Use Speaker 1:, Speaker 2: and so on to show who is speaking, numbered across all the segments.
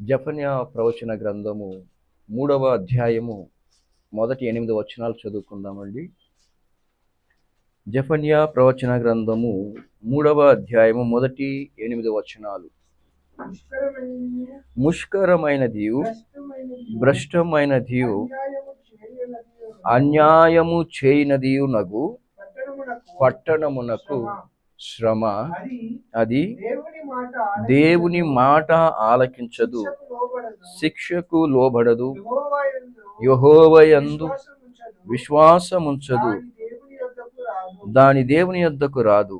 Speaker 1: జెఫన్యా ప్రవచన గ్రంథము 3వ అధ్యాయము మొదటి 8 వచనాలు చదువుకుందామండి. జెఫన్యా ప్రవచన గ్రంథము 3వ అధ్యాయము మొదటి 8 వచనాలు. ముష్కరమైనదియు భ్రష్టమైనదియు అన్యాయము చేయనదియు నగు పట్టణమునకు శ్రమ, అది దేవుని మాట ఆలకించదు, శిక్షకు లోబడదు, యెహోవాయందు విశ్వాసముంచదు, దాని దేవుని యొద్దకు రాదు.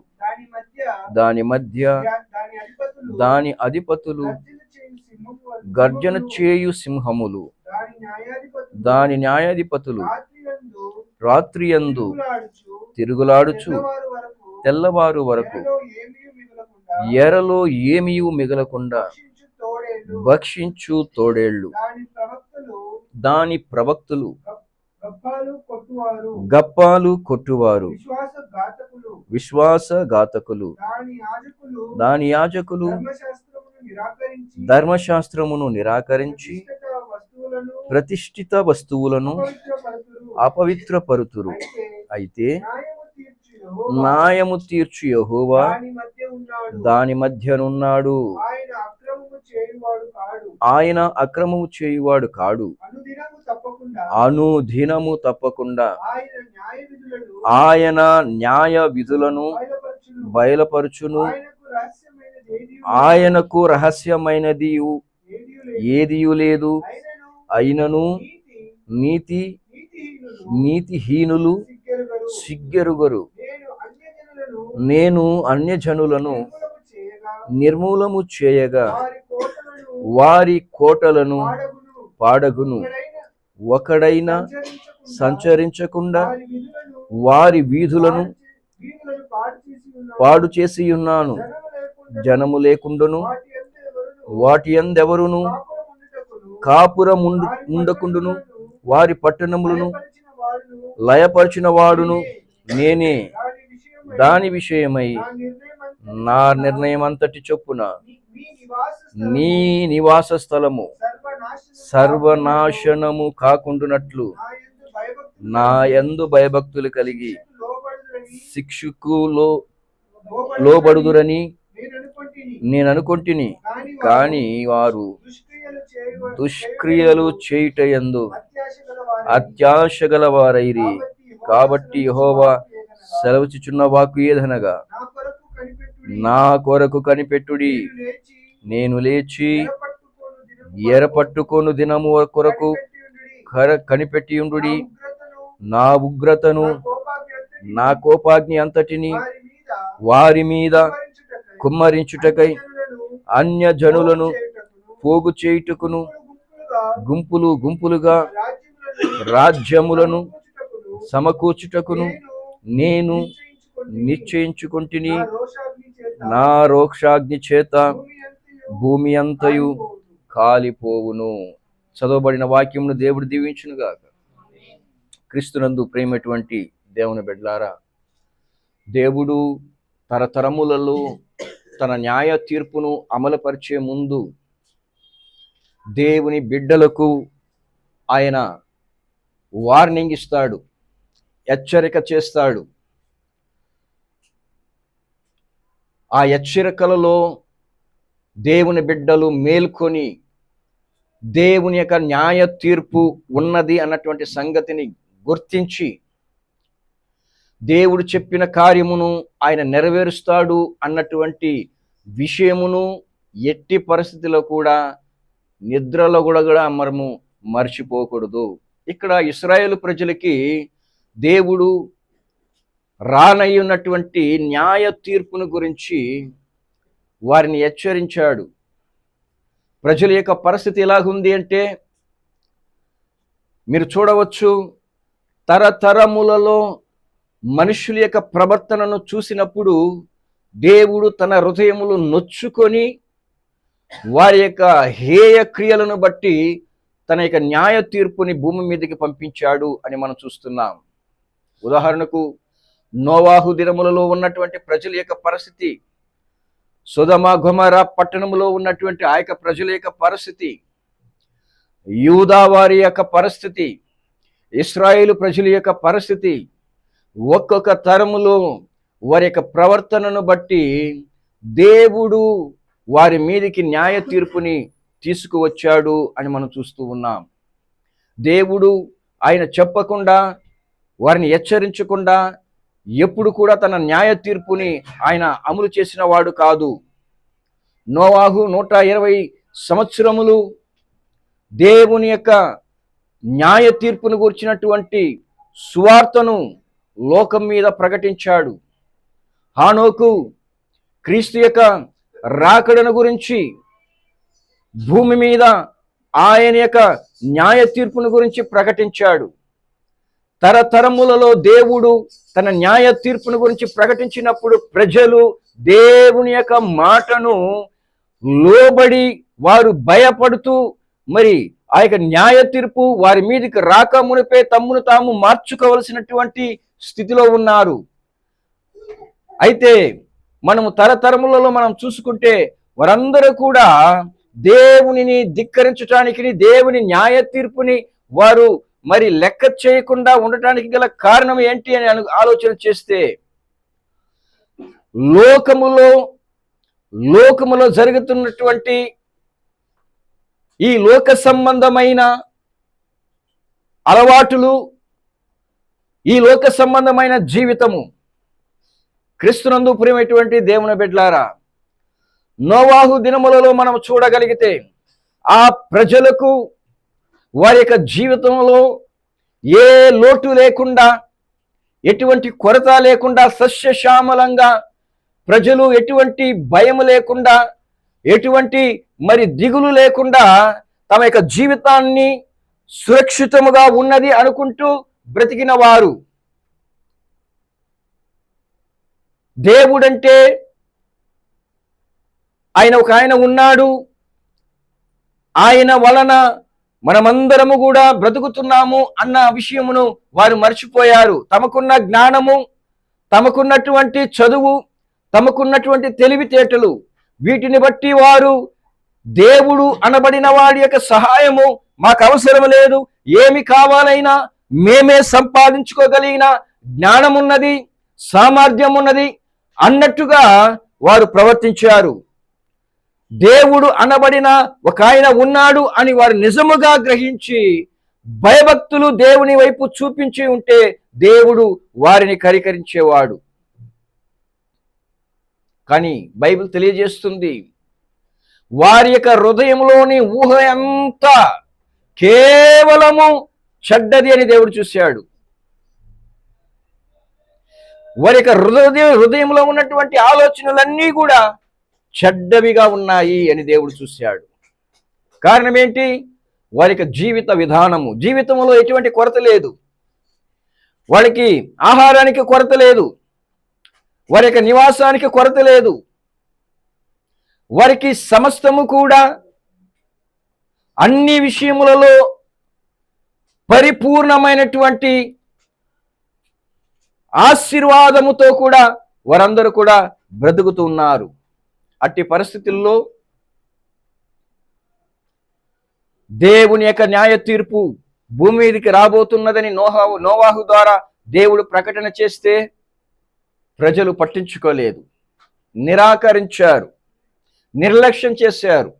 Speaker 1: దాని మధ్య దాని అధిపతులు గర్జన చేయు సింహములు, దాని న్యాయాధిపతులు రాత్రియందు తిరుగులాడుచు తెల్లవారు వరకు ఎరలో ఏమీయు మిగలకుండా భక్షించు తోడేళ్లు, దాని ప్రవక్తలు గప్పాలు కొట్టువారు, విశ్వాసఘాతకులు, దాని యాజకులు ధర్మశాస్త్రమును నిరాకరించి ప్రతిష్ఠిత వస్తువులను అపవిత్రపరుతురు. అయితే న్యాయము తీర్చు యెహోవా దాని మధ్యనున్నాడు, ఆయన అక్రమము చేయువాడు కాడు. అనుదినము తప్పకుండా ఆయన న్యాయ విధులను బయలుపరచును. ఆయనకు రహస్యమైనది ఏదియు లేదు. అయినను నీతిహీనులు సిగ్గెరుగరు. నేను అన్యజనులను నిర్మూలము చేయగా వారి కోటలను పాడగును. ఒకడైనా సంచరించకుండా వారి వీధులను పాడు చేసి ఉన్నాను. జనము లేకుండాను వాటి యందెవరును కాపురం ఉండకుండును. వారి పట్టణములను లయపరిచిన వాడును నేనే. దాని విషయమై నా నిర్ణయం అంతటి చొప్పున నీ నివాస స్థలము సర్వనాశనము కాకుండునట్లు నా యందు భయభక్తులు కలిగి శిక్షకు లోబడుదురని నేను అనుకొంటిని. కాని వారు దుష్క్రియలు చేయుట యందు అత్యాశ గలవారైరి. కాబట్టి యెహోవా సెలవుచున్న వాక్కు ఏదనగా, నా కొరకు కనిపెట్టుడి, నేను లేచి ఎరపట్టుకొను దినము కొరకు కనిపెట్టియుండుడి. నా ఉగ్రతను నా కోపాగ్ని అంతటిని వారి మీద కుమ్మరించుటకై అన్యజనులను పోగు చేయుటకును గుంపులు గుంపులుగా రాజ్యములను సమకూర్చుటకును నేను నిశ్చయించుకొంటిని. నా రోక్షాగ్ని చేత భూమి అంతయు కాలిపోవును. చదవబడిన వాక్యమును దేవుడు దీవించునుగాక. క్రీస్తునందు ప్రేమటువంటి దేవుని బిడ్డలారా, దేవుడు తరతరములలో తన న్యాయ తీర్పును అమలుపరిచే ముందు దేవుని బిడ్డలకు ఆయన వార్నింగ్ ఇస్తాడు, హెచ్చరిక చేస్తాడు. ఆ హెచ్చరికలలో దేవుని బిడ్డలు మేల్కొని దేవుని యొక్క న్యాయ తీర్పు ఉన్నది అన్నటువంటి సంగతిని గుర్తించి దేవుడు చెప్పిన కార్యమును ఆయన నెరవేరుస్తాడు అన్నటువంటి విషయమును ఎట్టి పరిస్థితిలో కూడా నిద్రలో కూడా మనము మర్చిపోకూడదు. ఇక్కడ ఇశ్రాయేలు ప్రజలకి దేవుడు రానయ్యున్నటువంటి న్యాయ తీర్పును గురించి వారిని హెచ్చరించాడు. ప్రజల యొక్క పరిస్థితి ఎలాగుంది అంటే, మీరు చూడవచ్చు, తరతరములలో మనుషుల యొక్క ప్రవర్తనను చూసినప్పుడు దేవుడు తన హృదయములు నొచ్చుకొని వారి యొక్క హేయ క్రియలను బట్టి తన యొక్క న్యాయ తీర్పుని భూమి మీదకి పంపించాడు అని మనం చూస్తున్నాం. ఉదాహరణకు నోవాహు దినములలో ఉన్నటువంటి ప్రజల యొక్క పరిస్థితి, సొదొమ గొమొర్రా పట్టణములో ఉన్నటువంటి ఆ యొక్క ప్రజల యొక్క పరిస్థితి, యూదా వారి యొక్క పరిస్థితి, ఇశ్రాయేలు ప్రజల యొక్క పరిస్థితి, ఒక్కొక్క తరములో వారి యొక్క ప్రవర్తనను బట్టి దేవుడు వారి మీదికి న్యాయ తీర్పుని తీసుకువచ్చాడు అని మనం చూస్తూ ఉన్నాం. దేవుడు ఆయన చెప్పకుండా, వారిని హెచ్చరించకుండా ఎప్పుడు కూడా తన న్యాయ తీర్పుని ఆయన అమలు చేసిన వాడు కాదు. నోవాహు 120 సంవత్సరములు దేవుని యొక్క న్యాయ తీర్పును గురించినటువంటి సువార్తను లోకం మీద ప్రకటించాడు. హానోకు క్రీస్తు యొక్క రాకడను గురించి, భూమి మీద ఆయన యొక్క న్యాయ తీర్పును గురించి ప్రకటించాడు. తరతరములలో దేవుడు తన న్యాయ తీర్పును గురించి ప్రకటించినప్పుడు ప్రజలు దేవుని యొక్క మాటను లోబడి వారు భయపడుతూ మరి ఆ యొక్క న్యాయ తీర్పు వారి మీదకి రాక మునిపే తమ్మును తాము మార్చుకోవలసినటువంటి స్థితిలో ఉన్నారు. అయితే మనము తరతరములలో మనం చూసుకుంటే వారందరూ కూడా దేవునిని ధిక్కరించటానికి, దేవుని న్యాయ తీర్పుని వారు మరి లెక్క చేయకుండా ఉండటానికి గల కారణం ఏంటి అని ఆలోచన చేస్తే, లోకములో జరుగుతున్నటువంటి ఈ లోక సంబంధమైన అలవాటులు, ఈ లోక సంబంధమైన జీవితము, క్రీస్తునందు ప్రియమైనటువంటి దేవుని బిడ్డలారా, నోవాహు దినములలో మనం చూడగలిగితే ఆ ప్రజలకు వారి యొక్క జీవితంలో ఏ లోటు లేకుండా, ఎటువంటి కొరత లేకుండా, సస్యశ్యామలంగా ప్రజలు ఎటువంటి భయం లేకుండా, ఎటువంటి మరి దిగులు లేకుండా తమ యొక్క జీవితాన్ని సురక్షితముగా ఉన్నది అనుకుంటూ బ్రతికిన వారు. దేవుడంటే ఆయన ఉన్నాడు, ఆయన వలన మనమందరము కూడా బ్రతుకుతున్నాము అన్న విషయమును వారు మర్చిపోయారు. తమకున్న జ్ఞానము, తమకున్నటువంటి చదువు, తమకున్నటువంటి తెలివితేటలు, వీటిని బట్టి వారు దేవుడు అనబడిన వాడి యొక్క సహాయము మాకు అవసరం లేదు, ఏమి కావాలైనా మేమే సంపాదించుకోగలిగిన జ్ఞానం ఉన్నది, సామర్థ్యం ఉన్నది అన్నట్టుగా వారు ప్రవర్తించారు. దేవుడు అనబడిన ఒక ఆయన ఉన్నాడు అని వారు నిజముగా గ్రహించి భయభక్తులు దేవుని వైపు చూపించి ఉంటే దేవుడు వారిని కరికరించేవాడు. కానీ బైబిల్ తెలియజేస్తుంది, వారి యొక్క హృదయంలోని ఊహ అంతా కేవలము చెడ్డది అని దేవుడు చూశాడు. వారి యొక్క హృదయంలో ఉన్నటువంటి ఆలోచనలన్నీ కూడా చెడ్డవిగా ఉన్నాయి అని దేవుడు చూశాడు. కారణం ఏంటి? వారి యొక్క జీవిత విధానము, జీవితంలో ఎటువంటి కొరత లేదు, వారికి ఆహారానికి కొరత లేదు, వారి యొక్క నివాసానికి కొరత లేదు, వారికి సమస్తము కూడా అన్ని విషయములలో పరిపూర్ణమైనటువంటి ఆశీర్వాదముతో కూడా వారందరూ కూడా బ్రతుకుతున్నారు. అట్టి పరిస్థితుల్లో దేవుని యొక్క న్యాయ తీర్పు భూమి మీదకి రాబోతున్నదని నోవాహు ద్వారా దేవుడు ప్రకటన చేస్తే ప్రజలు పట్టించుకోలేదు, నిరాకరించారు, నిర్లక్ష్యం చేశారు.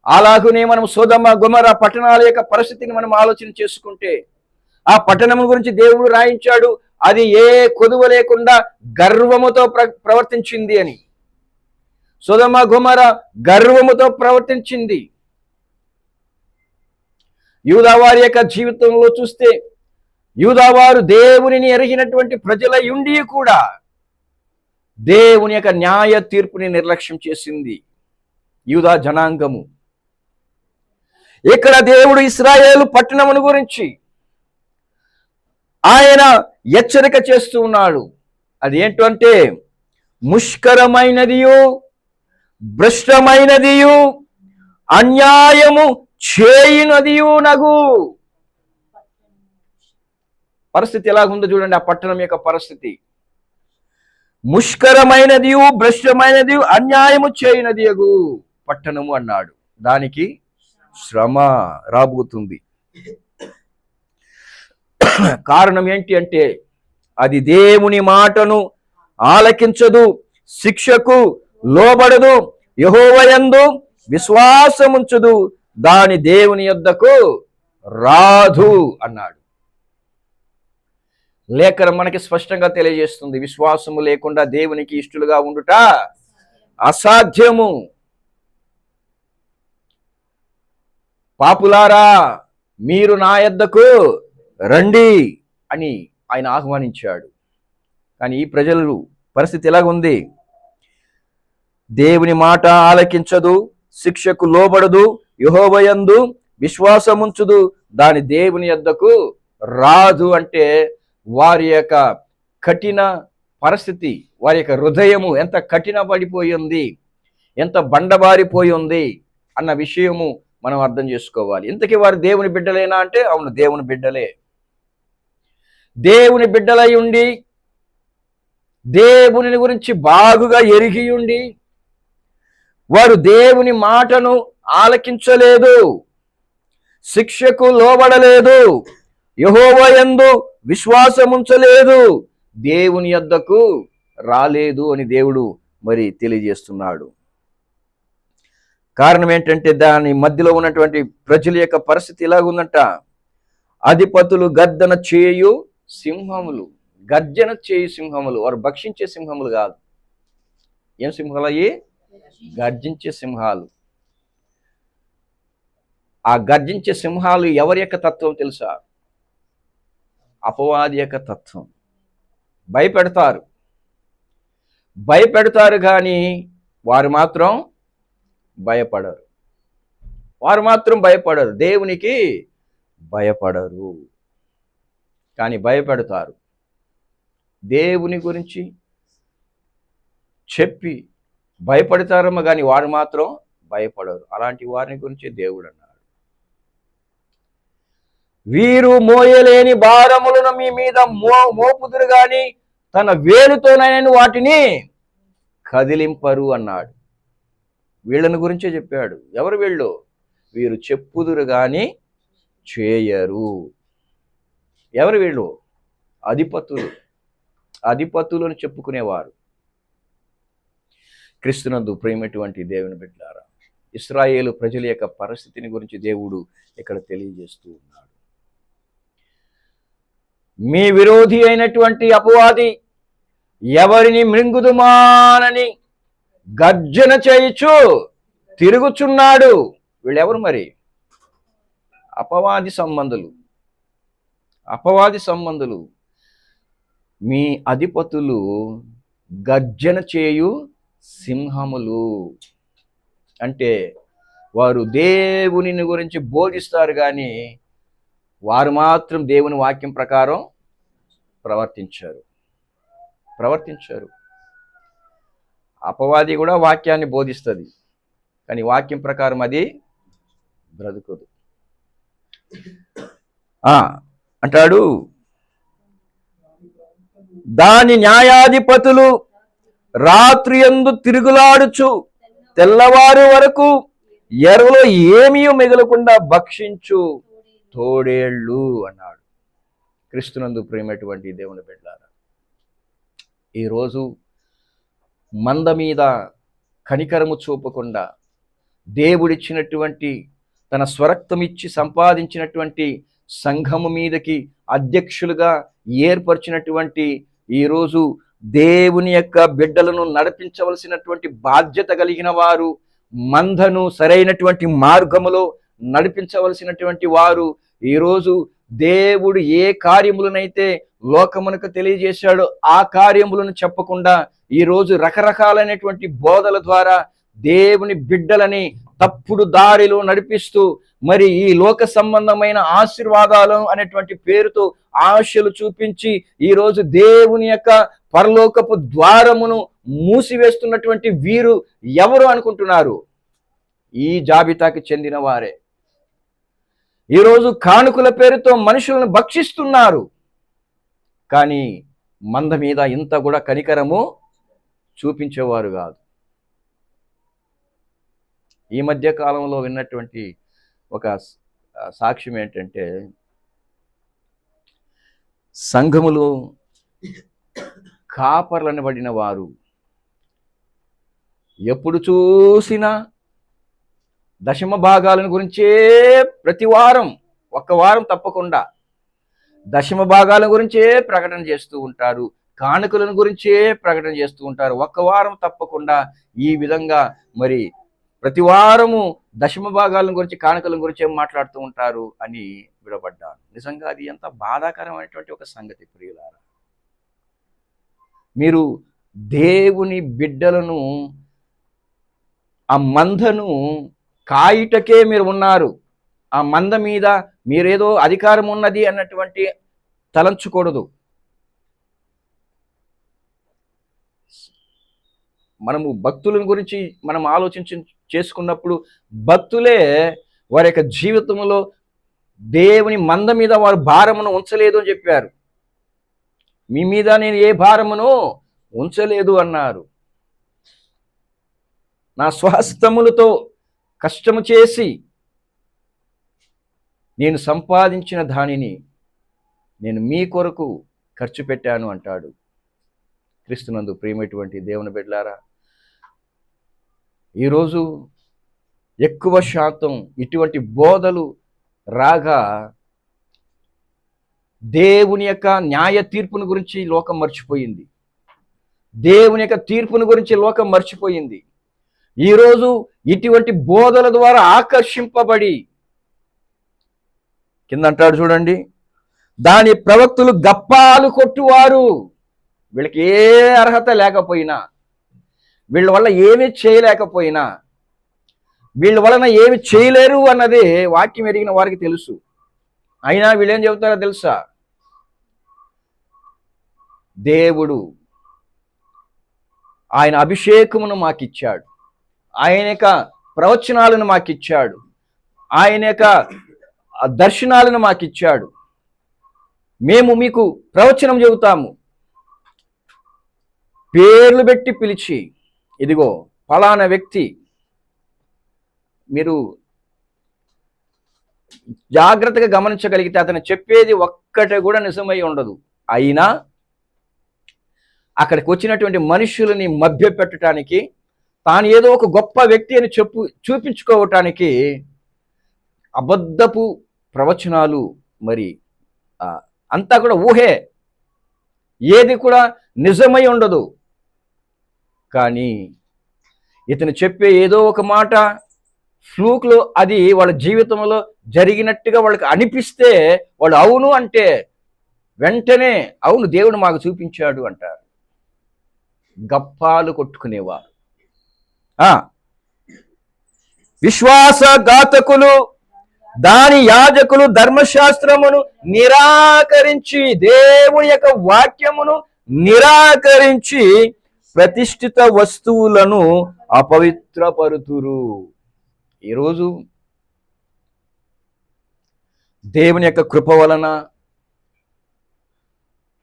Speaker 1: అలాగునే మనం సొదొమ గొమొర్రా పట్టణాల యొక్క పరిస్థితిని మనం ఆలోచన చేసుకుంటే, ఆ పట్టణం గురించి దేవుడు రాయించాడు, అది ఏ కొదువ లేకుండా గర్వముతో ప్రవర్తించింది అని. సొదొమ గొమొర్రా గర్వముతో ప్రవర్తించింది. యూదావారి యొక్క జీవితంలో చూస్తే, యూదావారు దేవునిని ఎరిగినటువంటి ప్రజల యుండి కూడా దేవుని యొక్క న్యాయ తీర్పుని నిర్లక్ష్యం చేసింది యూదా జనాంగము. ఇక్కడ దేవుడు ఇశ్రాయేలు పట్టణమును గురించి ఆయన హెచ్చరిక చేస్తూ ఉన్నాడు. అదేంటంటే ముష్కరమైనదియు భ్రష్టమైనదియు అన్యాయము చేయునదియు నగు. పరిస్థితి ఎలాగుందో చూడండి ఆ పట్టణం యొక్క పరిస్థితి. ముష్కరమైనదియు భ్రష్టమైనది అన్యాయము చేయునదియగు పట్టణము అన్నాడు. దానికి శ్రమ రాబోతుంది. కారణం ఏంటి అంటే అది దేవుని మాటను ఆలకించదు, శిక్షకు లోబడదు, యెహోవాయందు విశ్వాసముంచదు, దాని దేవుని యొద్దకు రాదు అన్నాడు. లేఖనం మనకి స్పష్టంగా తెలియజేస్తుంది, విశ్వాసము లేకుండా దేవునికి ఇష్టలుగా ఉండుట అసాధ్యము. పాపులారా మీరు నా యొద్దకు రండి అని ఆయన ఆహ్వానించాడు. కానీ ఈ ప్రజలు పరిస్థితి ఎలాగుంది? దేవుని మాట ఆలకించదు, శిక్షకు లోబడదు, యెహోవాయందు విశ్వాసముంచుదు, దాని దేవుని యొద్దకు రాదు. అంటే వారి యొక్క కఠిన పరిస్థితి, వారి యొక్క హృదయము ఎంత కఠినపడిపోయి ఉంది, ఎంత బండబారిపోయి ఉంది అన్న విషయము మనం అర్థం చేసుకోవాలి. ఇంతకీ వారు దేవుని బిడ్డలేనా అంటే అవును, దేవుని బిడ్డలే. దేవుని బిడ్డలై ఉండి దేవుని గురించి బాగుగా ఎరిగి ఉండి వారు దేవుని మాటను ఆలకించలేదు, శిక్షకు లోబడలేదు, యెహోవాయందు విశ్వాసముంచలేదు, దేవుని యొద్దకు రాలేదు అని దేవుడు మరి తెలియజేస్తున్నాడు. కారణం ఏంటంటే దాని మధ్యలో ఉన్నటువంటి ప్రజల యొక్క పరిస్థితి ఇలాగుందంట. అధిపతులు గర్జన చేయు సింహములు, గర్జన చేయు సింహములు. వారు భక్షించే సింహములు కాదు. ఏం సింహాలు అయ్యి? గర్జించే సింహాలు. ఆ గర్జించే సింహాలు ఎవరి యొక్క తత్వం తెలుసా? అపవాది యొక్క తత్వం. భయపెడతారు కానీ వారు మాత్రం భయపడరు. దేవునికి భయపడరు కానీ భయపెడతారు. దేవుని గురించి చెప్పి భయపడతారమ్మ కానీ వారు మాత్రం భయపడరు. అలాంటి వారిని గురించి దేవుడు అన్నాడు, వీరు మోయలేని భారములను మీ మీద మోపుదురు గాని తన వేలుతోనైనా వాటిని కదిలింపరు అన్నాడు. వీళ్ళని గురించే చెప్పాడు. ఎవరు వీళ్ళు? వీరు చెప్పుదురు గాని చేయరు. ఎవరు వీళ్ళు? అధిపతులను చెప్పుకునేవారు. క్రీస్తునందు ప్రేమటువంటి దేవుని బిడ్డలారా, ఇశ్రాయేలు ప్రజల యొక్క పరిస్థితిని గురించి దేవుడు ఇక్కడ తెలియజేస్తూ ఉన్నాడు. మీ విరోధి అయినటువంటి అపవాది ఎవరిని మృంగుదుమానని గర్జన చేయుచు తిరుగుచున్నాడు. వీళ్ళెవరు మరి? అపవాది సంబంధులు. మీ అధిపతులు గర్జన చేయు సింహములు. అంటే వారు దేవుని గురించి బోధిస్తారు కానీ వారు మాత్రం దేవుని వాక్యం ప్రకారం ప్రవర్తించారు. అపవాది కూడా వాక్యాన్ని బోధిస్తుంది కానీ వాక్యం ప్రకారం అది బ్రతుకదు. అంటాడు, దాని న్యాయాధిపతులు రాత్రియందు తిరుగులాడుచు తెల్లవారు వరకు ఎరువులో ఏమీ మిగలకుండా భక్షించు తోడేళ్ళు అన్నాడు. క్రీస్తునందు ప్రేమటువంటి దేవుని బిడ్డలారా, ఈరోజు మంద మీద కనికరము చూపకుండా దేవుడిచ్చినటువంటి తన స్వరక్తం ఇచ్చి సంపాదించినటువంటి సంఘము మీదకి అధ్యక్షులుగా ఏర్పరిచినటువంటి ఈరోజు దేవుని యొక్క బిడ్డలను నడిపించవలసినటువంటి బాధ్యత కలిగిన వారు, మందను సరైనటువంటి మార్గములో నడిపించవలసినటువంటి వారు ఈరోజు దేవుడు ఏ కార్యములనైతే లోకమునకు తెలియజేశాడో ఆ కార్యములను చెప్పకుండా ఈరోజు రకరకాలైనటువంటి బోధల ద్వారా దేవుని బిడ్డలని తప్పుడు దారిలో నడిపిస్తూ మరి ఈ లోక సంబంధమైన ఆశీర్వాదాలు అనేటువంటి పేరుతో ఆశలు చూపించి ఈరోజు దేవుని యొక్క పరలోకపు ద్వారమును మూసివేస్తున్నటువంటి వీరు ఎవరు అనుకుంటున్నారు? ఈ జాబితాకి చెందిన వారే. ఈరోజు కానుకల పేరుతో మనుషులను భక్షిస్తున్నారు, కానీ మంద మీద ఇంత కూడా కనికరము చూపించేవారు కాదు. ఈ మధ్య కాలంలో విన్నటువంటి ఒక సాక్ష్యం ఏంటంటే, సంఘములో కాపర్లనబడిన వారు ఎప్పుడు చూసినా దశమ భాగాలను గురించే ప్రతి వారం, ఒక్క వారం తప్పకుండా దశమ భాగాల గురించే ప్రకటన చేస్తూ ఉంటారు, కానుకలను గురించే ప్రకటన చేస్తూ ఉంటారు. ఒక్క వారం తప్పకుండా ఈ విధంగా మరి ప్రతి వారము దశమ భాగాల గురించి, కానుకల గురించే మాట్లాడుతూ ఉంటారు అని విడబడ్డాను. నిజంగా అది ఎంత బాధాకరమైనటువంటి ఒక సంగతి ప్రియులారా. మీరు దేవుని బిడ్డలను, ఆ మందను కాయుటకే మీరు ఉన్నారు. ఆ మంద మీద మీరేదో అధికారం ఉన్నది అన్నటువంటి తలంచకూడదు. మనము భక్తుల గురించి మనం చేసుకున్నప్పుడు భక్తులే వారి యొక్క జీవితంలో దేవుని మంద మీద వారు భారమును ఉంచలేదు అని చెప్పారు. మీ మీద నేను ఏ భారమును ఉంచలేదు అన్నారు. నా స్వహస్తములతో కష్టము చేసి నేను సంపాదించిన దానిని నేను మీ కొరకు ఖర్చు పెట్టాను అంటాడు. క్రీస్తునందు ప్రియమైనటువంటి దేవుని బిడ్డలారా, ఈరోజు ఎక్కువ శాతం ఇటువంటి బోధలు రాగా దేవుని యొక్క న్యాయ తీర్పును గురించి లోకం మర్చిపోయింది. దేవుని యొక్క తీర్పును గురించి లోకం మర్చిపోయింది. ఈరోజు ఇటువంటి బోధల ద్వారా ఆకర్షింపబడి, కింద అంటాడు చూడండి, దాని ప్రవక్తలు గప్పాలు కొట్టువారు. వీళ్ళకి ఏ అర్హత లేకపోయినా, వీళ్ళ వల్ల ఏమి చేయలేకపోయినా, వీళ్ళ వలన ఏమి చేయలేరు అన్నది వాక్యం ఎరిగిన వారికి తెలుసు. అయినా వీళ్ళేం చెబుతారో తెలుసా? దేవుడు ఆయన అభిషేకమును మాకిచ్చాడు, ఆయన యొక్క ప్రవచనాలను మాకిచ్చాడు, ఆయన యొక్క దర్శనాలను మాకిచ్చాడు, మేము మీకు ప్రవచనం చెబుతాము, పేర్లు పెట్టి పిలిచి, ఇదిగో ఫలానా వ్యక్తి, మీరు జాగ్రత్తగా గమనించగలిగితే అతను చెప్పేది ఒక్కటే కూడా నిజమై ఉండదు. అయినా అక్కడికి వచ్చినటువంటి మనుషులని మభ్యపెట్టడానికి, తాను ఏదో ఒక గొప్ప వ్యక్తి అని చూపించుకోవటానికి అబద్ధపు ప్రవచనాలు, మరి అంతా కూడా ఊహే, ఏది కూడా నిజమై ఉండదు. కానీ ఇతను చెప్పే ఏదో ఒక మాట ఫ్లూక్లో అది వాళ్ళ జీవితంలో జరిగినట్టుగా వాళ్ళకి అనిపిస్తే వాళ్ళు అవును అంటే వెంటనే అవును దేవుడు మాకు చూపించాడు అంటారు. గప్పాలు కొట్టుకునేవారు. విశ్వాసఘాతకులు, దాని యాజకులు ధర్మశాస్త్రమును నిరాకరించి, దేవుని యొక్క వాక్యమును నిరాకరించి ప్రతిష్ఠిత వస్తువులను అపవిత్రపరుతురు. ఈరోజు దేవుని యొక్క కృప వలన,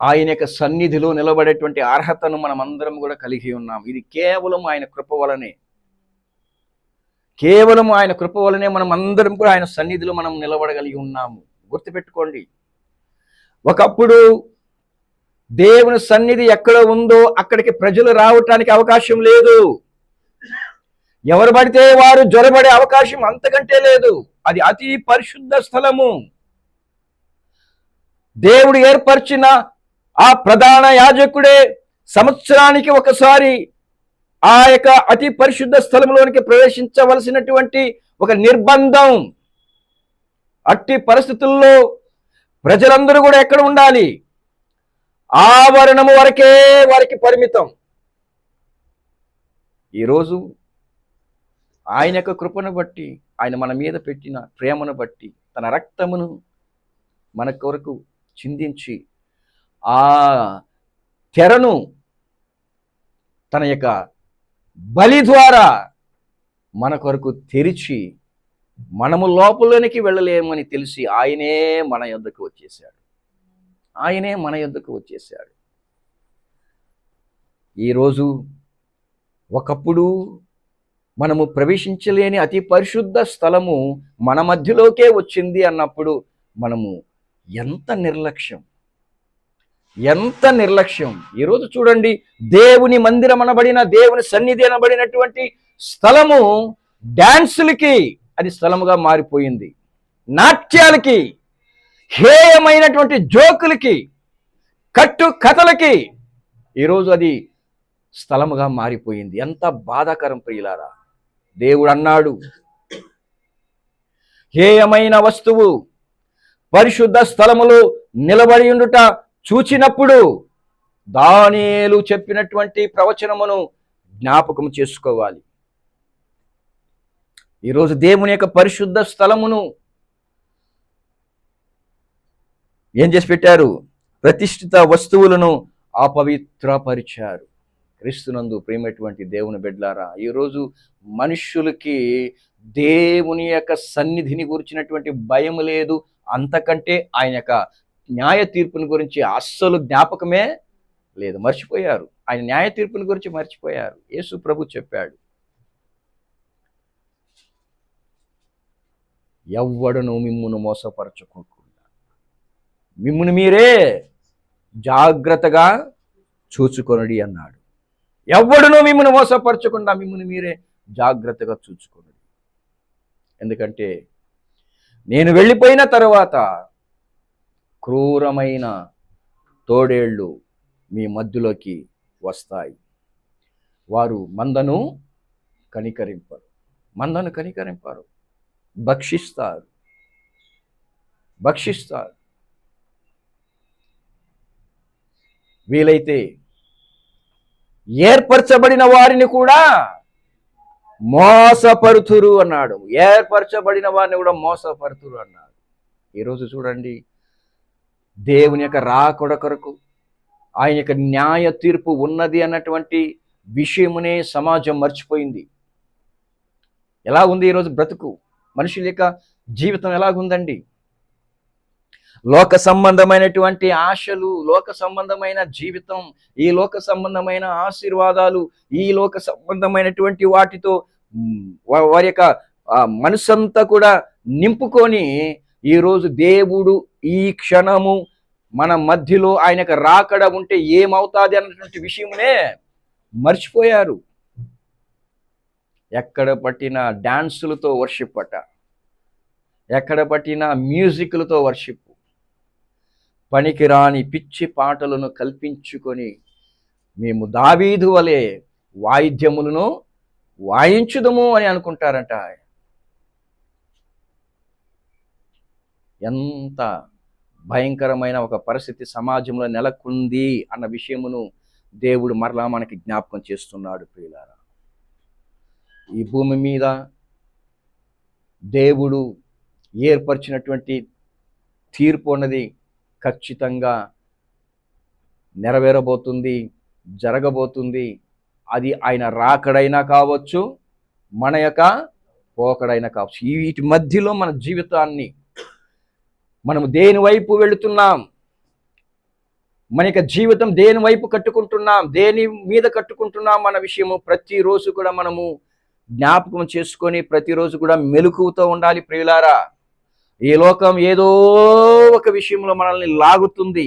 Speaker 1: ఆయన యొక్క సన్నిధిలో నిలబడేటువంటి అర్హతను మనం అందరం కూడా కలిగి ఉన్నాం. ఇది కేవలం ఆయన కృప వలనే, కేవలం ఆయన కృప వలనే మనం అందరం కూడా ఆయన సన్నిధిలో మనం నిలబడగలిగి ఉన్నాము. గుర్తుపెట్టుకోండి, ఒకప్పుడు దేవుని సన్నిధి ఎక్కడ ఉందో అక్కడికి ప్రజలు రావటానికి అవకాశం లేదు. ఎవరు పడితే వారు జ్వరబడే అవకాశం అంతకంటే లేదు. అది అతి పరిశుద్ధ స్థలము. దేవుడు ఏర్పరిచిన ఆ ప్రధాన యాజకుడే సంవత్సరానికి ఒకసారి ఆ యొక్క అతి పరిశుద్ధ స్థలంలోనికి ప్రవేశించవలసినటువంటి ఒక నిర్బంధం. అట్టి పరిస్థితుల్లో ప్రజలందరూ కూడా ఎక్కడ ఉండాలి? ఆవరణము వరకే వారికి పరిమితం. ఈరోజు ఆయన యొక్క కృపను బట్టి, ఆయన మన మీద పెట్టిన ప్రేమను బట్టి, తన రక్తమును మన కొరకు చిందించి ఆ తెరను తన యొక్క బలి ద్వారా మన కొరకు తెరిచి మనము లోపలికి వెళ్ళలేమని తెలిసి ఆయనే మన యొద్దకు వచ్చేసాడు. ఆయనే మన యొద్దకు వచ్చేసాడు. ఈరోజు ఒకప్పుడు మనము ప్రవేశించలేని అతి పరిశుద్ధ స్థలము మన మధ్యలోకే వచ్చింది అన్నప్పుడు మనము ఎంత నిర్లక్ష్యం. ఈరోజు చూడండి, దేవుని మందిరం అనబడిన, దేవుని సన్నిధి అనబడినటువంటి స్థలము డాన్సులకి అది స్థలముగా మారిపోయింది. నాట్యాలకి, హేయమైనటువంటి జోకులకి, కట్టు కథలకి ఈరోజు అది స్థలముగా మారిపోయింది. ఎంత బాధాకరం ప్రియులారా. దేవుడు అన్నాడు, హేయమైన వస్తువు పరిశుద్ధ స్థలములో నిలబడి ఉండుట చూచినప్పుడు దానియేలు చెప్పినటువంటి ప్రవచనమును జ్ఞాపకం చేసుకోవాలి. ఈరోజు దేవుని యొక్క పరిశుద్ధ స్థలమును ఏం చేసి పెట్టారు? ప్రతిష్ఠిత వస్తువులను అపవిత్రపరిచారు. క్రీస్తునందు ప్రియమైనటువంటి దేవుని బిడ్డలారా, ఈరోజు మనుష్యులకి దేవుని యొక్క సన్నిధిని గురించినటువంటి భయం లేదు. అంతకంటే ఆయన యొక్క న్యాయ తీర్పుని గురించి అస్సలు జ్ఞాపకమే లేదు. మర్చిపోయారు. ఆయన న్యాయ తీర్పుని గురించి మర్చిపోయారు. యేసు ప్రభు చెప్పాడు, ఎవ్వడును మిమ్మును మోసపరచుకోకుండా మిమ్మును మీరే జాగ్రత్తగా చూచుకొనుడి అన్నాడు. ఎవ్వడును మిమ్మును మోసపరచకుండా మిమ్మును మీరే జాగ్రత్తగా చూచుకొనుడి. ఎందుకంటే నేను వెళ్ళిపోయిన తరువాత క్రూరమైన తోడేళ్ళు మీ మధ్యలోకి వస్తాయి. వారు మందను కనికరింపరు, భక్షిస్తారు. వీలైతే ఏర్పరచబడిన వారిని కూడా మోసపరుతురు అన్నాడు. ఏర్పరచబడిన వారిని కూడా మోసపరుతురు అన్నాడు. ఈరోజు చూడండి, దేవుని యొక్క రాకడ కొరకు ఆయన యొక్క న్యాయ తీర్పు ఉన్నది అన్నటువంటి విషయమునే సమాజం మర్చిపోయింది. ఎలా ఉంది ఈరోజు బ్రతుకు? మనుషుల యొక్క జీవితం ఎలాగుందండి? లోక సంబంధమైనటువంటి ఆశలు, లోక సంబంధమైన జీవితం, ఈ లోక సంబంధమైన ఆశీర్వాదాలు, ఈ లోక సంబంధమైనటువంటి వాటితో వారి యొక్క మనసంతా కూడా నింపుకొని ఈరోజు దేవుడు ఈ క్షణము మన మధ్యలో ఆయనకు రాకడ ఉంటే ఏమవుతాది అన్నటువంటి విషయమునే మర్చిపోయారు. ఎక్కడ పట్టిన డాన్సులతో వర్షిప్ అట, ఎక్కడ పట్టిన మ్యూజిక్లతో వర్షిప్, పనికిరాని పిచ్చి పాటలను కల్పించుకొని మేము దావీదు వలె వాయిద్యములను వాయించుదము అని అనుకుంటారట. ఎంత భయంకరమైన ఒక పరిస్థితి సమాజంలో నెలకొంది అన్న విషయమును దేవుడు మరలా మనకి జ్ఞాపకం చేస్తున్నాడు. ప్రియులారా, ఈ భూమి మీద దేవుడు ఏర్పరిచినటువంటి తీర్పు అన్నది ఖచ్చితంగా నెరవేరబోతుంది, జరగబోతుంది. అది ఆయన రాకడైనా కావచ్చు, మన యొక్క పోకడైనా కావచ్చు. వీటి మధ్యలో మన జీవితాన్ని మనము దేని వైపు వెళుతున్నాం, మన యొక్క జీవితం దేని వైపు కట్టుకుంటున్నాం, దేని మీద కట్టుకుంటున్నాం అన్న విషయము ప్రతిరోజు కూడా మనము జ్ఞాపకం చేసుకొని ప్రతిరోజు కూడా మెలకువతో ఉండాలి. ప్రియులారా, ఈ లోకం ఏదో ఒక విషయంలో మనల్ని లాగుతుంది.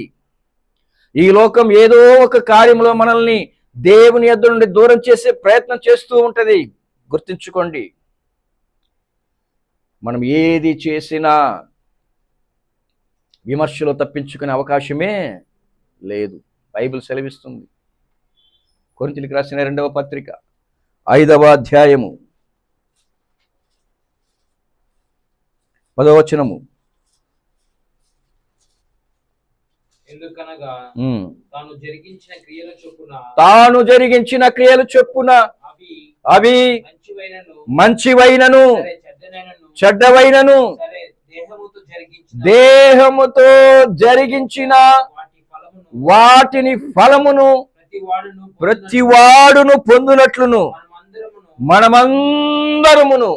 Speaker 1: ఈ లోకం ఏదో ఒక కార్యంలో మనల్ని దేవుని యొద్ద నుండి దూరం చేసే ప్రయత్నం చేస్తూ ఉంటది. గుర్తుంచుకోండి, మనం ఏది చేసినా విమర్శలో తప్పించుకునే అవకాశమే లేదు. బైబిల్ సెలవిస్తుంది. కొరింథీయులకు రాసిన 2వ పత్రిక 5వ అధ్యాయము 10వ వచనము,
Speaker 2: ఎందుకనగా తాను
Speaker 1: జరిగించిన క్రియల చొప్పున అవి మంచివైనను చెడ్డవైనను దేహముతో జరిగించిన వాటిని ఫలమును ప్రతివాడును పొందునట్లును మనమందరమును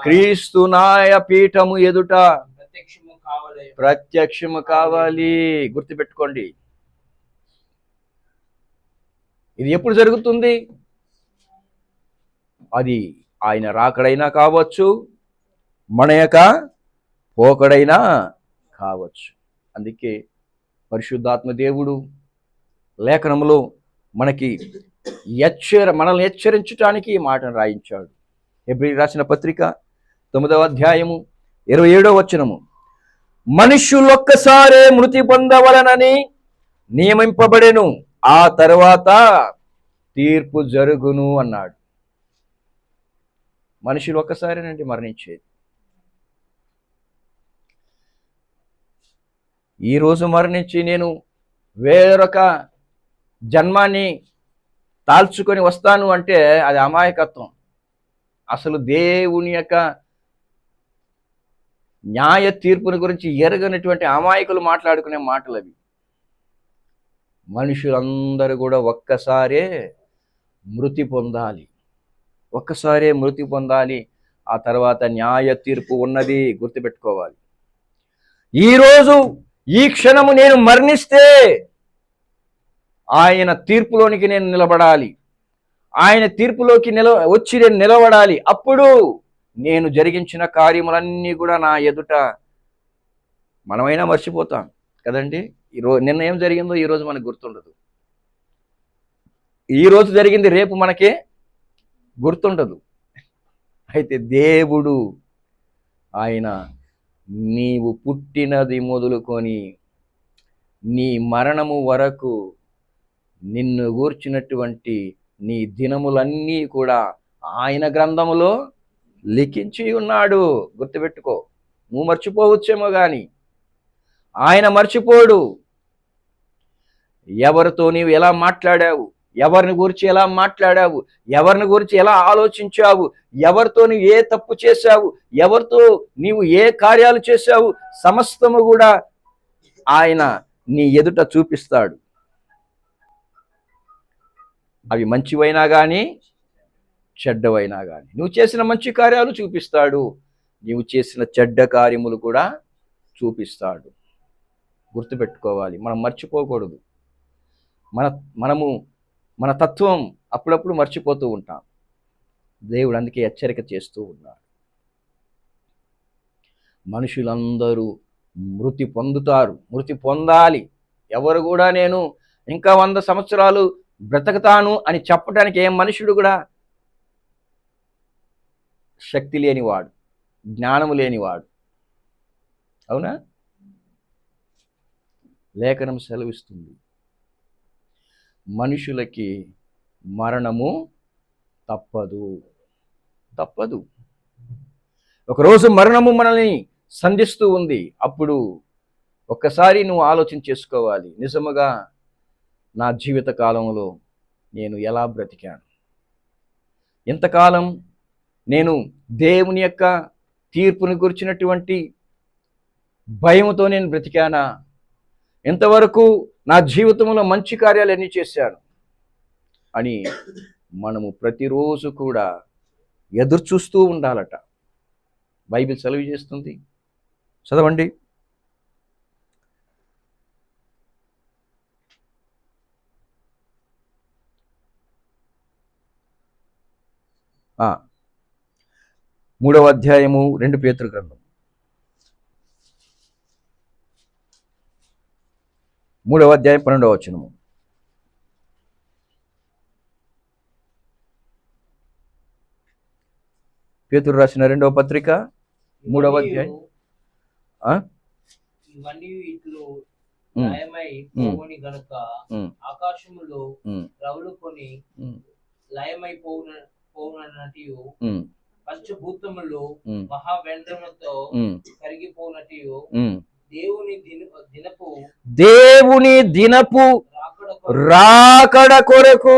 Speaker 1: క్రీస్తు న్యాయపీఠము ఎదుట ప్రత్యక్షము కావాలి. గుర్తుపెట్టుకోండి, ఇది ఎప్పుడు జరుగుతుంది? అది ఆయన రాకడైనా కావచ్చు, మన యొక్క పోకడైనా కావచ్చు. అందుకే పరిశుద్ధాత్మ దేవుడు లేఖనములో మనకి మనల్ని హెచ్చరించడానికి ఈ మాటను రాయించాడు. హెబ్రీయులకు రాసిన పత్రిక 9వ అధ్యాయము 27వ వచనము, మనుష్యులొక్కసారే మృతి పొందవలనని నియమింపబడెను, ఆ తర్వాత తీర్పు జరుగును అన్నాడు. మనుషులు ఒక్కసారేనండి మరణించేది. ఈరోజు మరణించి నేను వేరొక జన్మాన్ని తాల్చుకొని వస్తాను అంటే అది అమాయకత్వం. అసలు దేవుని యొక్క న్యాయ తీర్పుని గురించి ఎరగనటువంటి అమాయకులు మాట్లాడుకునే మాటలు అవి. మనుషులందరూ కూడా ఒక్కసారే మృతి పొందాలి, ఒక్కసారే మృతి పొందాలి. ఆ తర్వాత న్యాయ తీర్పు ఉన్నది, గుర్తుపెట్టుకోవాలి. ఈరోజు ఈ క్షణము నేను మరణిస్తే ఆయన తీర్పులోనికి నేను నిలబడాలి, ఆయన తీర్పులోకి వచ్చి నేను నిలబడాలి. అప్పుడు నేను జరిగించిన కార్యములన్నీ కూడా నా ఎదుట మనమైనా మర్చిపోతాం కదండి. నిన్న ఏం జరిగిందో ఈరోజు మనకు గుర్తుండదు, ఈరోజు జరిగింది రేపు మనకే గుర్తుండదు. అయితే దేవుడు ఆయన నీవు పుట్టినది మొదలుకొని నీ మరణము వరకు నిన్ను గూర్చినటువంటి నీ దినములన్నీ కూడా ఆయన గ్రంథములో లిఖించి ఉన్నాడు. గుర్తుపెట్టుకో, నువ్వు మర్చిపోవచ్చేమో కానీ ఆయన మర్చిపోడు. ఎవరితో నీవు ఎలా మాట్లాడావు, ఎవరిని గురించి ఎలా మాట్లాడావు, ఎవరిని గురించి ఎలా ఆలోచించావు, ఎవరితో నువ్వు ఏ తప్పు చేశావు, ఎవరితో నీవు ఏ కార్యాలు చేశావు, సమస్తము కూడా ఆయన నీ ఎదుట చూపిస్తాడు. అవి మంచివైనా కానీ చెడ్డవైనా కానీ నువ్వు చేసిన మంచి కార్యాలు చూపిస్తాడు, నువ్వు చేసిన చెడ్డ కార్యములు కూడా చూపిస్తాడు. గుర్తుపెట్టుకోవాలి, మనం మర్చిపోకూడదు. మన తత్వం అప్పుడప్పుడు మర్చిపోతూ ఉంటాం. దేవుడు అందుకే హెచ్చరిక చేస్తూ ఉన్నాడు. మనుషులందరూ మృతి పొందుతారు, మృతి పొందాలి. ఎవరు కూడా నేను ఇంకా 100 సంవత్సరాలు బ్రతకతాను అని చెప్పడానికి ఏం మనుషుడు కూడా శక్తి లేనివాడు, జ్ఞానము లేనివాడు. అవునా? లేఖనం సెలవిస్తుంది, మనుషులకి మరణము తప్పదు. ఒకరోజు మరణము మనల్ని సంధిస్తూ ఉంది. అప్పుడు ఒక్కసారి నువ్వు ఆలోచన చేసుకోవాలి, నిజముగా నా జీవిత కాలంలో నేను ఎలా బ్రతికాను, ఇంతకాలం నేను దేవుని యొక్క తీర్పుని గురించినటువంటి భయముతో నేను బ్రతికానా, ఇంతవరకు నా జీవితంలో మంచి కార్యాలు ఎన్ని చేశాను అని మనము ప్రతిరోజు కూడా ఎదురు చూస్తూ ఉండాలట. బైబిల్ సెలవు చేస్తుంది, చదవండి. మూడవ అధ్యాయము 2 పేతురు గ్రంథం 3వ అధ్యాయం 12వ వచనము. పేతురు రాసిన 2వ పత్రిక 3వ అధ్యాయం.
Speaker 2: ఆకాశములో రవులుకొని లయమైపోనట్టు పంచభూతములు మహావేంద్రముతో కరిగిపోనట్టు
Speaker 1: దేవుని దినపు రాకడ కొరకు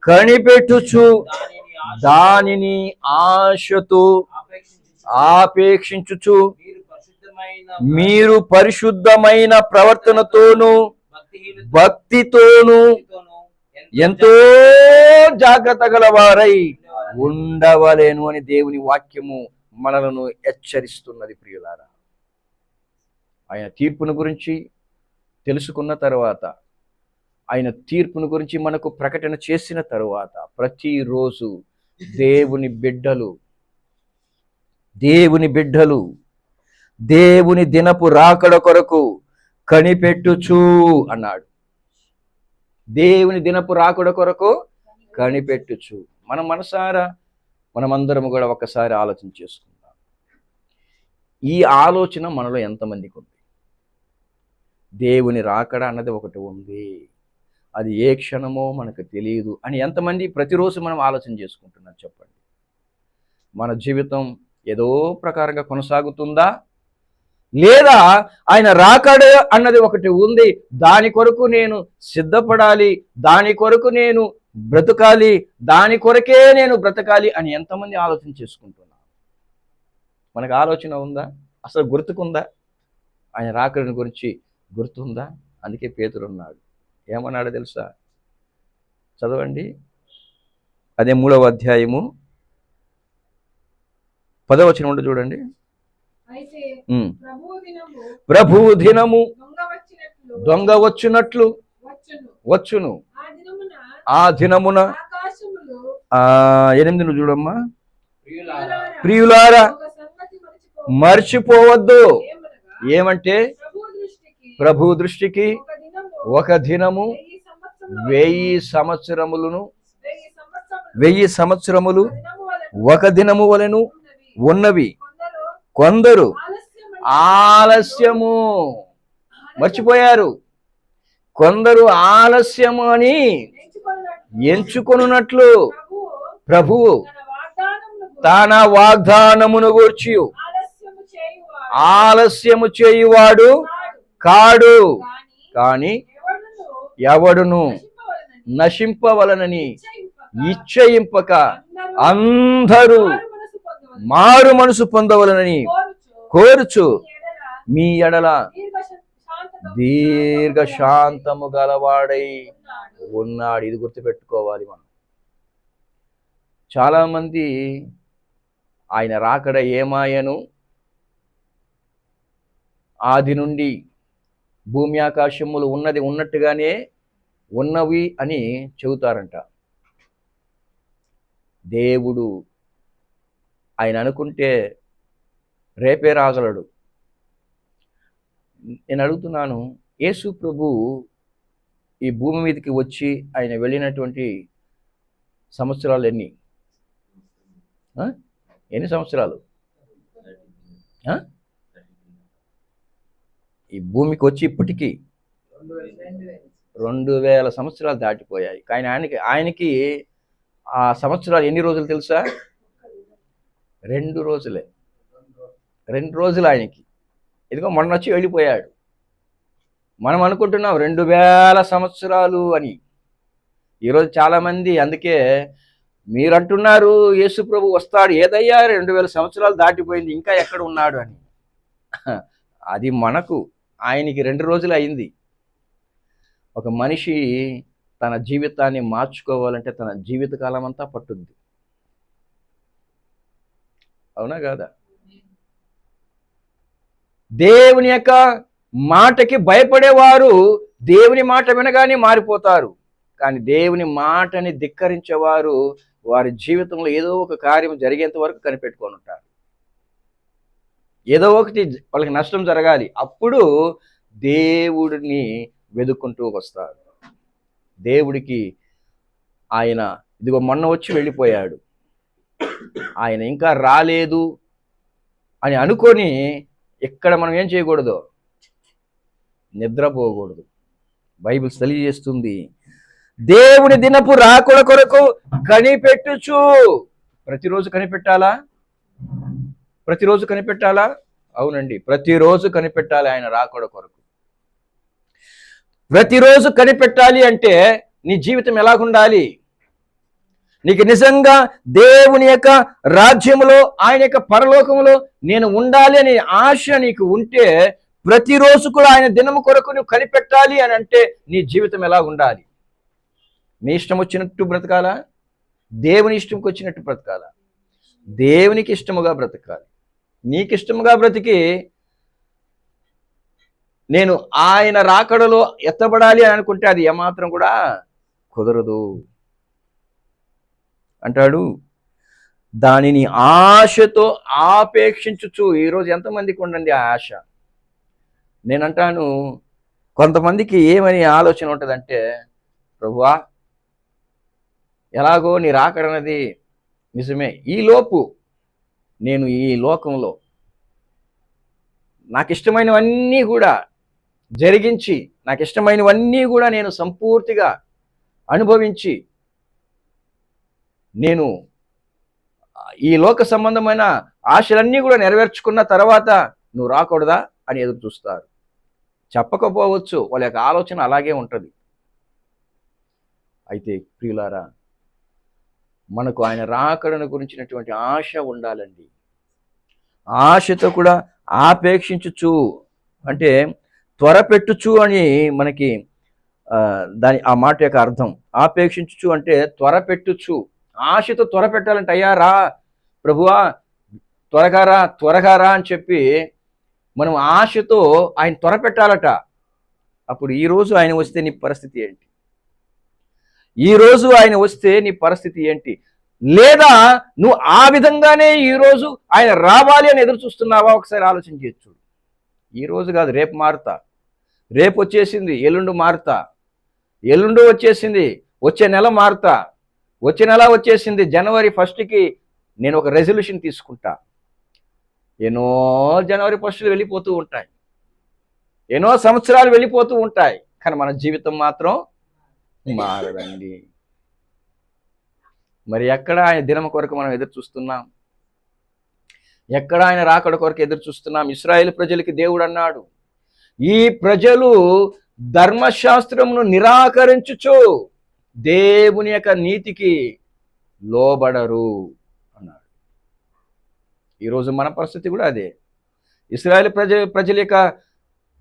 Speaker 1: కనిపెట్టుచు దానిని ఆశతో ఆపేక్షించుచు మీరు పరిశుద్ధమైన ప్రవర్తనతోనూ భక్తితోనూ ఎంతో జాగ్రత్త గలవారై ఉండవలేను అని దేవుని వాక్యము మనలను హెచ్చరిస్తున్నది. ప్రియులారా, ఆయన తీర్పును గురించి తెలుసుకున్న తర్వాత, ఆయన తీర్పును గురించి మనకు ప్రకటన చేసిన తరువాత ప్రతిరోజు దేవుని బిడ్డలు దేవుని దినపు రాకడ కొరకు కనిపెట్టుచు అన్నాడు. దేవుని దినపు రాకడ కొరకు కనిపెట్టుచు. మన మనసారా మనమందరం కూడా ఒకసారి ఆలోచన చేసుకుందాం. ఈ ఆలోచన మనలో ఎంతమందికి ఉంది? దేవుని రాకడ అన్నది ఒకటి ఉంది, అది ఏ క్షణమో మనకు తెలియదు అని ఎంతమంది ప్రతిరోజు మనం ఆలోచన చేసుకుంటున్నాం? చెప్పండి. మన జీవితం ఏదో ప్రకారంగా కొనసాగుతుందా, లేదా ఆయన రాకడ అన్నది ఒకటి ఉంది, దాని కొరకు నేను సిద్ధపడాలి, దాని కొరకు నేను బ్రతకాలి, దాని కొరకే నేను బ్రతకాలి అని ఎంతమంది ఆలోచన చేసుకుంటున్నాం? మనకు ఆలోచన ఉందా? అసలు గుర్తుకుందా? ఆయన రాకడని గురించి గుర్తుందా? అందుకే పేతురు ఉన్నాడు. ఏమన్నాడు తెలుసా? చదవండి. అదే 3వ అధ్యాయము 10వ వచనం ఉండి చూడండి. ప్రభువు దినము దొంగ వచ్చినట్లు వచ్చును. ఆ దినమున 8 చూడమ్మా. ప్రియులారా, మర్చిపోవద్దు. ఏమంటే ప్రభు దృష్టికి ఒక దినము 1000 సంవత్సరములు ఒక దినము వలెను ఉన్నవి. కొందరు ఆలస్యము మర్చిపోయారు, కొందరు ఆలస్యము అని ఎంచుకొనున్నట్లు ప్రభువు తన వాగ్దానమును గూర్చి ఆలస్యము చేయువాడు కాడు, కాని ఎవడును నశింపవలనని ఇచ్చయింపక అందరూ మారు మనసు పొందవలనని కోరుచు మీ ఎడల దీర్ఘశాంతము గలవాడై ఉన్నాడు. ఇది గుర్తుపెట్టుకోవాలి మనం. చాలా మంది ఆయన రాకడ ఏమాయను, ఆది నుండి భూమి ఆకాశములు ఉన్నది ఉన్నట్టుగానే ఉన్నవి అని చెబుతారంట. దేవుడు ఆయన అనుకుంటే రేపే రాగలడు. నేను అడుగుతున్నాను, యేసు ప్రభు ఈ భూమి మీదకి వచ్చి ఆయన వెళ్ళినటువంటి సంవత్సరాలు ఎన్ని సంవత్సరాలు? ఈ భూమికి వచ్చి ఇప్పటికీ 2000 సంవత్సరాలు దాటిపోయాయి. కానీ ఆయనకి ఆ సంవత్సరాలు ఎన్ని రోజులు తెలుసా? 2 రోజులే. 2 రోజులు ఆయనకి. ఇదిగో మొన్న వచ్చి వెళ్ళిపోయాడు. మనం అనుకుంటున్నాం 2000 సంవత్సరాలు అని. ఈరోజు చాలామంది అందుకే మీరు అంటున్నారు యేసు ప్రభు వస్తాడు, ఏదయ్యా 2000 సంవత్సరాలు దాటిపోయింది, ఇంకా ఎక్కడ ఉన్నాడు అని. అది మనకు, ఆయనకి 2 రోజులు అయింది. ఒక మనిషి తన జీవితాన్ని మార్చుకోవాలంటే తన జీవితకాలం అంతా పట్టుద్ది. అవునా కాదా? దేవుని యొక్క మాటకి భయపడేవారు దేవుని మాట వినగానే మారిపోతారు. కానీ దేవుని మాటని ధిక్కరించేవారు వారి జీవితంలో ఏదో ఒక కార్యం జరిగేంత వరకు కనిపెట్టుకొని ఉంటారు. ఏదో ఒకటి వాళ్ళకి నష్టం జరగాలి, అప్పుడు దేవుడిని వెతుక్కుంటూ వస్తారు. దేవుడికి ఆయన ఇదిగో మొన్న వచ్చి వెళ్ళిపోయాడు, ఆయన ఇంకా రాలేదు అని అనుకొని ఇక్కడ మనం ఏం చేయకూడదు? నిద్రపోకూడదు. బైబిల్ తెలియజేస్తుంది, దేవుని దినపు రాకడ కొరకు కనిపెట్టుచు. ప్రతిరోజు కనిపెట్టాలా? ప్రతిరోజు కనిపెట్టాలా? అవునండి, ప్రతిరోజు కనిపెట్టాలి ఆయన రాకడ కొరకు. ప్రతిరోజు కనిపెట్టాలి అంటే నీ జీవితం ఎలాగుండాలి? నీకు నిజంగా దేవుని యొక్క రాజ్యములో, ఆయన యొక్క పరలోకములో నేను ఉండాలి అనే ఆశ నీకు ఉంటే ప్రతిరోజు కూడా ఆయన దినము కొరకు నువ్వు కనిపెట్టాలి అని అంటే నీ జీవితం ఎలా ఉండాలి? నీ ఇష్టం వచ్చినట్టు బ్రతకాలా? దేవుని ఇష్టంకి వచ్చినట్టు బ్రతకాలా? దేవునికి ఇష్టముగా బ్రతకాలి. నీకు ఇష్టముగా బ్రతికి నేను ఆయన రాకడలో ఎత్తబడాలి అని అనుకుంటే అది ఏమాత్రం కూడా కుదరదు అంటాడు. దానిని ఆశతో ఆపేక్షించుచు. ఈరోజు ఎంతమందికి ఉండండి ఆ ఆశ? నేనంటాను, కొంతమందికి ఏమని ఆలోచన ఉంటుందంటే, ప్రభువా ఎలాగో నీ రాకడన్నది నిజమే, ఈలోపు నేను ఈ లోకంలో నాకు ఇష్టమైనవన్నీ కూడా జరిగించి, నాకు ఇష్టమైనవన్నీ కూడా నేను సంపూర్తిగా అనుభవించి, నేను ఈ లోక సంబంధమైన ఆశలన్నీ కూడా నెరవేర్చుకున్న తర్వాత నువ్వు రాకూడదా అని ఎదురు చూస్తారు. చెప్పకపోవచ్చు, వాళ్ళ యొక్క ఆలోచన అలాగే ఉంటుంది. అయితే ప్రియులారా, మనకు ఆయన రాకడను గురించినటువంటి ఆశ ఉండాలండి. ఆశతో కూడా ఆపేక్షించుచు అంటే త్వరపెట్టుచు అని మనకి ఆ మాట యొక్క అర్థం. ఆపేక్షించుచు అంటే త్వరపెట్టుచు. ఆశతో త్వరపెట్టాలంటే, అయ్యా రా ప్రభువా, త్వరగా రా అని చెప్పి మనం ఆశతో ఆయన త్వరపెట్టాలట. అప్పుడు ఈరోజు ఆయన వస్తే నీ పరిస్థితి ఏంటి? ఈరోజు ఆయన వస్తే నీ పరిస్థితి ఏంటి? లేదా నువ్వు ఆ విధంగానే ఈరోజు ఆయన రావాలి అని ఎదురు చూస్తున్నావా? ఒకసారి ఆలోచన చేయొచ్చు. ఈరోజు కాదు, రేపు మారుతా, రేపు వచ్చేసింది, ఎల్లుండి మారుతా, ఎల్లుండి వచ్చేసింది, వచ్చే నెల మారుతా, వచ్చే నెల వచ్చేసింది, జనవరి 1కి నేను ఒక రెజల్యూషన్ తీసుకుంటా. ఎన్నో జనవరి 1 వెళ్ళిపోతూ ఉంటాయి, ఎన్నో సంవత్సరాలు వెళ్ళిపోతూ ఉంటాయి, కానీ మన జీవితం మాత్రం మారదండి. మరి ఎక్కడ ఆయన దినం కొరకు మనం ఎదురు చూస్తున్నాం? ఎక్కడ ఆయన రాకడ కొరకు ఎదురు చూస్తున్నాం? ఇశ్రాయేలు ప్రజలకి దేవుడు అన్నాడు, ఈ ప్రజలు ధర్మశాస్త్రమును నిరాకరించుచు దేవుని యొక్క నీతికి లోబడరు అన్నాడు. ఈరోజు మన పరిస్థితి కూడా అదే. ఇశ్రాయేలు ప్రజల యొక్క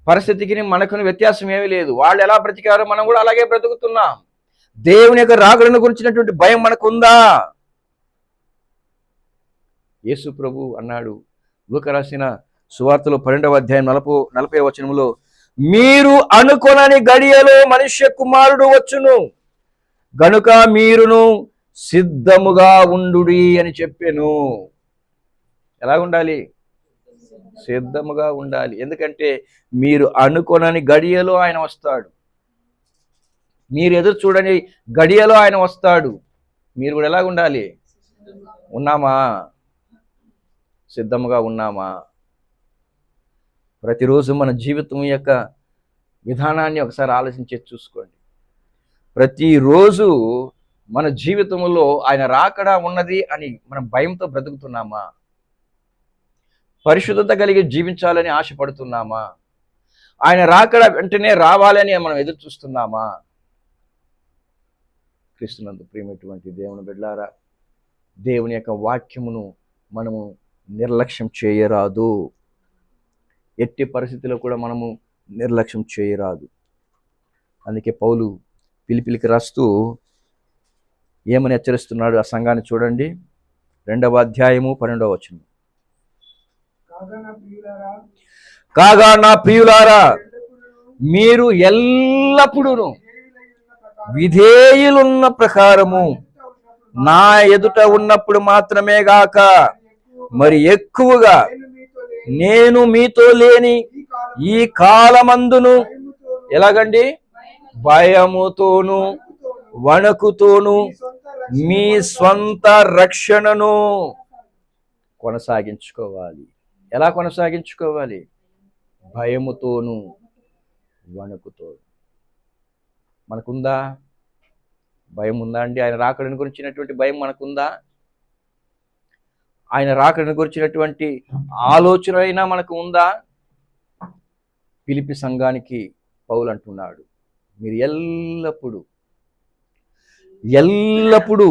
Speaker 1: పరిస్థితికి మనకున్న వ్యత్యాసం ఏమీ లేదు. వాళ్ళు ఎలా బ్రతికారో మనం కూడా అలాగే బ్రతుకుతున్నాం. దేవుని యొక్క రాకడను గురించినటువంటి భయం మనకు ఉందా? యేసు ప్రభు అన్నాడు, లూకా రాసిన సువార్తలో 12వ అధ్యాయం 40వ వచనంలో, మీరు అనుకొనని గడియలో మనుష్య కుమారుడు వచ్చును, గనుక మీరును సిద్ధముగా ఉండుడి అని చెప్పాను. ఎలా ఉండాలి? సిద్ధముగా ఉండాలి. ఎందుకంటే మీరు అనుకొనని గడియలో ఆయన వస్తాడు. మీరు ఎదురు చూడని గడియలో ఆయన వస్తాడు. మీరు కూడా ఎలా ఉండాలి? ఉన్నామా? సిద్ధముగా ఉన్నామా? ప్రతిరోజు మన జీవితం యొక్క విధానాన్ని ఒకసారి ఆలోచించి చూసుకోండి. ప్రతిరోజు మన జీవితంలో ఆయన రాకడ ఉన్నది అని మనం భయంతో బ్రతుకుతున్నామా? పరిశుద్ధత కలిగి జీవించాలని ఆశపడుతున్నామా? ఆయన రాకడ వెంటనే రావాలని మనం ఎదురు చూస్తున్నామా? క్రీస్తునందు ప్రియమైనటువంటి దేవుని బిడ్డలారా, దేవుని యొక్క వాక్యమును మనము నిర్లక్ష్యం చేయరాదు. ఎట్టి పరిస్థితుల్లో కూడా మనము నిర్లక్ష్యం చేయరాదు. అందుకే పౌలు పిలిపిలికి రాస్తూ ఏమని హెచ్చరిస్తున్నాడు ఆ సంఘాన్ని చూడండి. 2వ అధ్యాయము 12వ వచనం. కాగా నా ప్రియులారా, మీరు ఎల్లప్పుడూ విధేయులున్న ప్రకారము నా ఎదుట ఉన్నప్పుడు మాత్రమే గాక మరి ఎక్కువగా నేను మీతో లేని ఈ కాలమందును ఎలాగండి? భయముతోను వణుకుతోను మీ స్వంత రక్షణను కొనసాగించుకోవాలి. ఎలా కొనసాగించుకోవాలి? భయముతోను వణుకుతోను. మనకుందా? భయం ఉందా అండి? ఆయన రాకడని గురించినటువంటి భయం మనకుందా? ఆయన రాకడని గురించినటువంటి ఆలోచన అయినా మనకు ఉందా? ఫిలిప్పీ సంఘానికి పౌలు అంటున్నాడు, మీరు ఎల్లప్పుడూ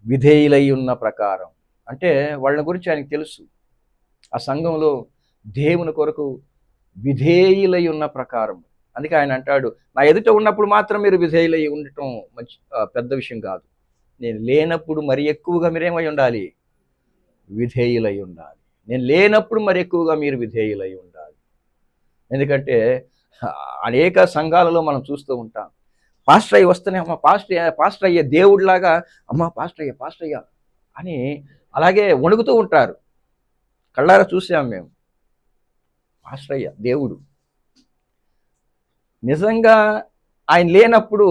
Speaker 1: విధేయులై ఉన్న ప్రకారం. అంటే వాళ్ళ గురించి ఆయనకు తెలుసు. ఆ సంఘంలో దేవుని కొరకు విధేయులై ఉన్న ప్రకారం. అందుకే ఆయన అంటాడు, నా ఎదుట ఉన్నప్పుడు మాత్రం మీరు విధేయులై ఉండటం మంచి పెద్ద విషయం కాదు. నేను లేనప్పుడు మరి ఎక్కువగా మీరేమై ఉండాలి? విధేయులై ఉండాలి. నేను లేనప్పుడు మరి ఎక్కువగా మీరు విధేయులై ఉండాలి. ఎందుకంటే అనేక సంఘాలలో మనం చూస్తూ ఉంటాం, పాస్టర్ అయ్యి వస్తేనే అమ్మ పాస్టర్ అయ్యే దేవుడిలాగా, అమ్మ పాస్టర్ అయ్యా అని అలాగే వణుకుతూ ఉంటారు. కళ్ళారా చూసాం మేము. పాస్టర్ అయ్యా దేవుడు. నిజంగా ఆయన లేనప్పుడు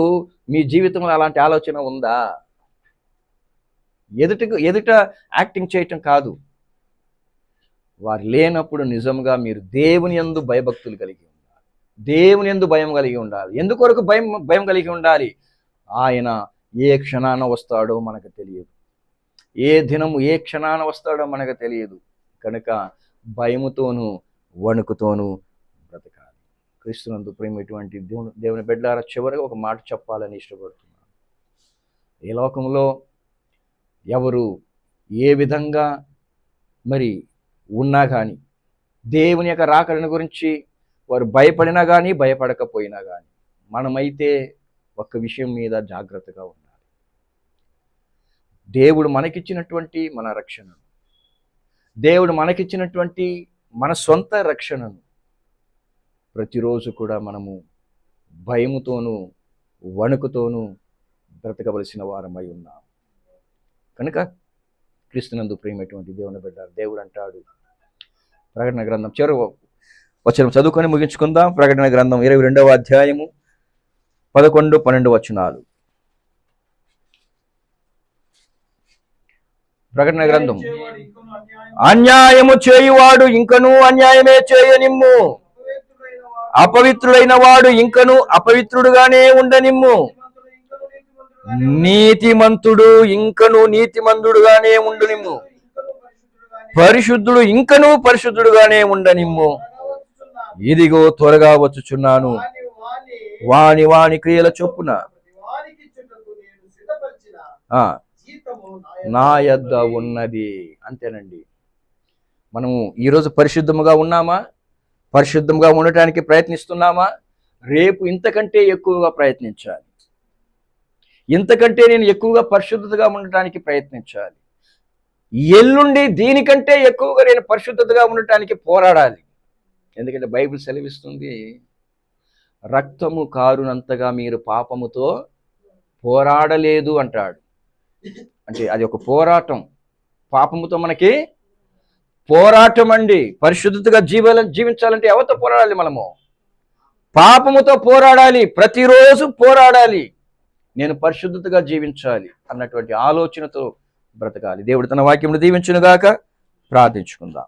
Speaker 1: మీ జీవితంలో అలాంటి ఆలోచన ఉందా? ఎదుట యాక్టింగ్ చేయటం కాదు. వారు లేనప్పుడు నిజంగా మీరు దేవుని యందు భయభక్తులు కలిగి ఉండాలి. దేవుని యందు భయం కలిగి ఉండాలి. ఎందుకొరకు భయం కలిగి ఉండాలి? ఆయన ఏ క్షణాన వస్తాడో మనకు తెలియదు. ఏ దినము ఏ క్షణాన వస్తాడో మనకు తెలియదు. కనుక భయముతోనూ వణుకుతోనూ బ్రతకాలి. క్రీస్తునందు ప్రేమైనటువంటి దేవుని బిడ్డలారా, చివరిగా ఒక మాట చెప్పాలని ఇష్టపడుతున్నాను. ఈ లోకంలో ఎవరు ఏ విధంగా మరి ఉన్నా కానీ, దేవుని యొక్క రాకడను గురించి వారు భయపడినా కానీ భయపడకపోయినా కానీ, మనమైతే ఒక్క విషయం మీద జాగ్రత్తగా ఉండాలి. దేవుడు మనకిచ్చినటువంటి మన రక్షణను, దేవుడు మనకిచ్చినటువంటి మన సొంత రక్షణను ప్రతిరోజు కూడా మనము భయముతోనూ వణుకుతోనూ బ్రతకవలసిన వారమై ఉన్నాం. కనుక క్రీస్తునందు ప్రియమైనటువంటి దేవుని బిడ్డ, దేవుడు అంటాడు, ప్రకటన గ్రంథం చివరి వచనం చదువుకొని ముగించుకుందాం. ప్రకటన గ్రంథం 22వ అధ్యాయము 11-12 వచనాలు. ప్రకటన గ్రంథం, అన్యాయము చేయువాడు ఇంకనూ అన్యాయమే చేయనిమ్ము, అపవిత్రుడైన వాడు ఇంకనూ అపవిత్రుడుగానే ఉండనిమ్ము, నీతిమంతుడు ఇంకనూ నీతిమంతుడుగానే ఉండునిమ్ము, పరిశుద్ధుడు ఇంకనూ పరిశుద్ధుడుగానే ఉండనిమ్ము. ఇదిగో త్వరగా వచ్చుచున్నాను, వాని వాని క్రియల చొప్పున నా యొద్ద ఉన్నది. అంతేనండి. మనము ఈరోజు పరిశుద్ధముగా ఉన్నామా? పరిశుద్ధంగా ఉండటానికి ప్రయత్నిస్తున్నామా? రేపు ఇంతకంటే ఎక్కువగా ప్రయత్నించాలి. ఇంతకంటే నేను ఎక్కువగా పరిశుద్ధతగా ఉండటానికి ప్రయత్నించాలి. ఎల్లుండి దీనికంటే ఎక్కువగా నేను పరిశుద్ధతగా ఉండటానికి పోరాడాలి. ఎందుకంటే బైబిల్ సెలవిస్తుంది, రక్తము కారునంతగా మీరు పాపముతో పోరాడలేదు అంటాడు. అంటే అది ఒక పోరాటం. పాపముతో మనకి పోరాటం అండి. పరిశుద్ధతగా జీవించాలంటే ఎవరితో పోరాడాలి? మనము పాపముతో పోరాడాలి. ప్రతిరోజు పోరాడాలి. నేను పరిశుద్ధతగా జీవించాలి అన్నటువంటి ఆలోచనతో బ్రతకాలి. దేవుడు తన వాక్యమును దీవించునుగాక. ప్రార్థించుకుందాం.